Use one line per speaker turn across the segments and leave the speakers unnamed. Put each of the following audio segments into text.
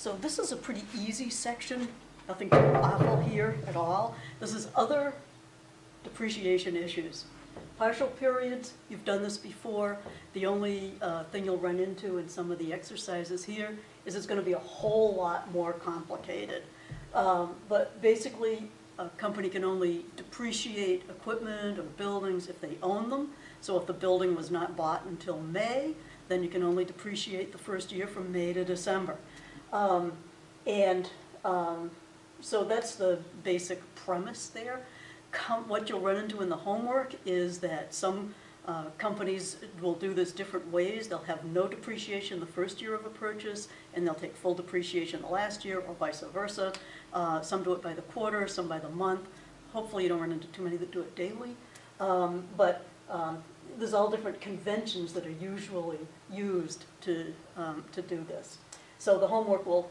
So this is a pretty easy section, nothing too awful here at all. This is other depreciation issues. Partial periods, you've done this before. The only thing you'll run into in some of the exercises here is it's going to be a whole lot more complicated. But basically, a company can only depreciate equipment or buildings if they own them. So if the building was not bought until May, then you can only depreciate the first year from May to December. So that's the basic premise there. What you'll run into in the homework is that some companies will do this different ways. They'll have no depreciation the first year of a purchase, and they'll take full depreciation the last year, or vice versa. Some do it by the quarter, some by the month. Hopefully you don't run into too many that do it daily. There's all different conventions that are usually used to do this. So the homework will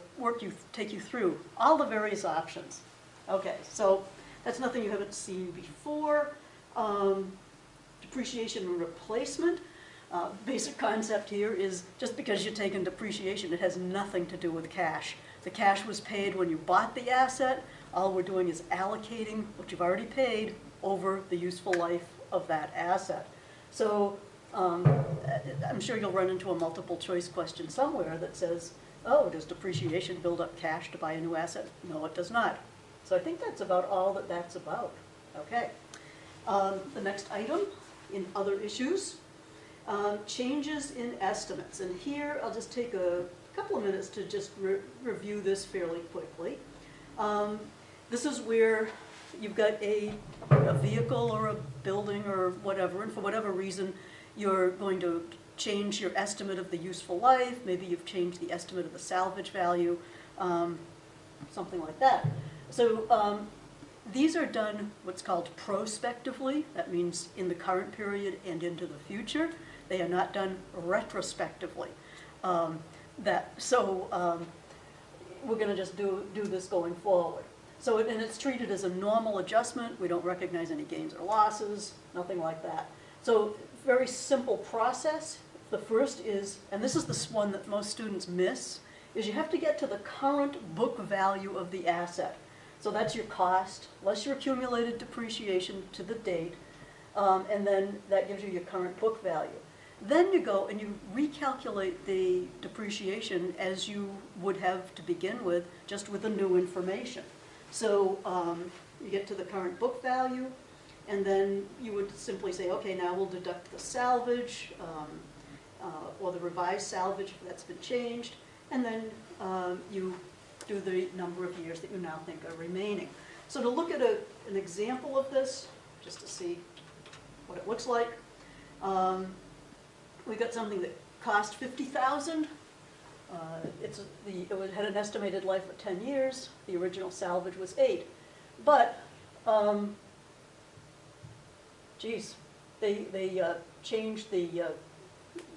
take you through all the various options. Okay, so that's nothing you haven't seen before. Depreciation and replacement. Basic concept here is just because you're taking depreciation, it has nothing to do with cash. The cash was paid when you bought the asset. All we're doing is allocating what you've already paid over the useful life of that asset. So I'm sure you'll run into a multiple choice question somewhere that says, oh, does depreciation build up cash to buy a new asset? No, it does not. So I think that's about all that that's about. Okay. The next item in other issues, changes in estimates. And here I'll just take a couple of minutes to just review this fairly quickly. This is where you've got a vehicle or a building or whatever, and for whatever reason you're going to change your estimate of the useful life. Maybe you've changed the estimate of the salvage value, something like that. So these are done what's called prospectively. That means in the current period and into the future. They are not done retrospectively. We're going to just do this going forward. So and it's treated as a normal adjustment. We don't recognize any gains or losses, nothing like that. So very simple process. The first is, and this is the one that most students miss, is you have to get to the current book value of the asset. So that's your cost, less your accumulated depreciation to the date, and then that gives you your current book value. Then you go and you recalculate the depreciation as you would have to begin with, just with the new information. So you get to the current book value, and then you would simply say, okay, now we'll deduct the salvage, or the revised salvage if that's been changed, and then you do the number of years that you now think are remaining. So to look at an example of this, just to see what it looks like, we got something that cost $50,000. It had an estimated life of 10 years. The original salvage was 8. But, geez, they changed the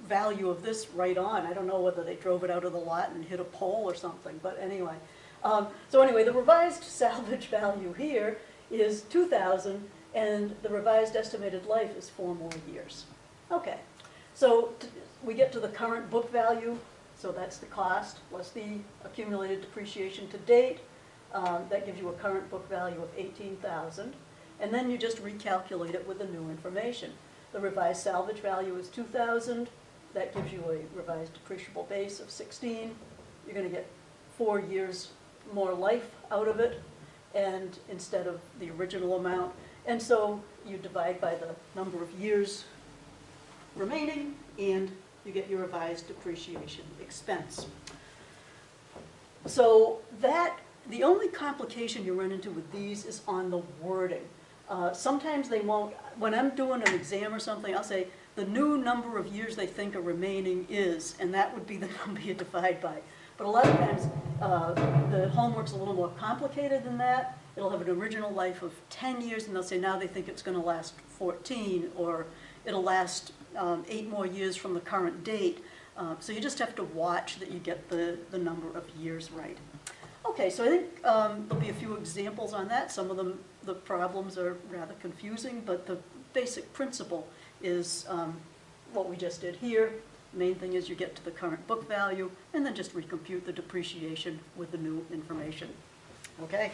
value of this right on. I don't know whether they drove it out of the lot and hit a pole or something, but anyway. So anyway, the revised salvage value here is $2,000, and the revised estimated life is 4 more years. Okay, so we get to the current book value, so that's the cost, less the accumulated depreciation to date. That gives you a current book value of $18,000, and then you just recalculate it with the new information. The revised salvage value is $2,000. That gives you a revised depreciable base of 16. You're going to get 4 years more life out of it, and instead of the original amount. And so you divide by the number of years remaining, and you get your revised depreciation expense. So the only complication you run into with these is on the wording. Sometimes they won't, when I'm doing an exam or something, I'll say the new number of years they think are remaining is, and that would be the number you divide by. But a lot of times the homework's a little more complicated than that. It'll have an original life of 10 years, and they'll say now they think it's going to last 14, or it'll last 8 more years from the current date. So you just have to watch that you get the number of years right. Okay, so I think there'll be a few examples on that. Some of them, the problems are rather confusing, but the basic principle is what we just did here. Main thing is you get to the current book value, and then just recompute the depreciation with the new information. Okay?